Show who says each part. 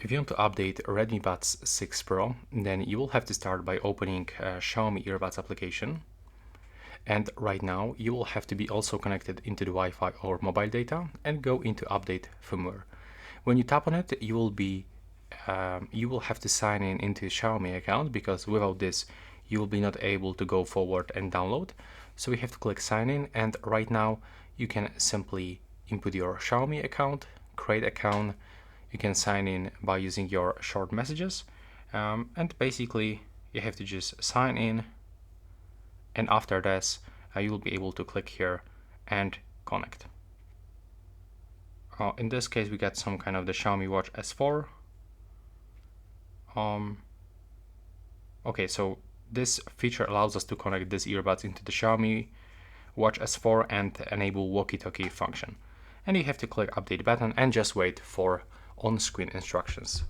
Speaker 1: If you want to update Redmi Buds 6 Pro, then you will have to start by opening Xiaomi earbuds application. And right now you will have to be also connected into the Wi-Fi or mobile data and go into update firmware. When you tap on it, you will have to sign in into a Xiaomi account, because without this you will be not able to go forward and download. So we have to click sign in, and right now you can simply input your Xiaomi account, create account. You can sign in by using your short messages, and basically you have to just sign in, and after this you will be able to click here and connect. In this case we got some kind of the Xiaomi Watch S4. Okay, so this feature allows us to connect these earbuds into the Xiaomi Watch S4 and enable walkie-talkie function. And you have to click update button and just wait for on-screen instructions.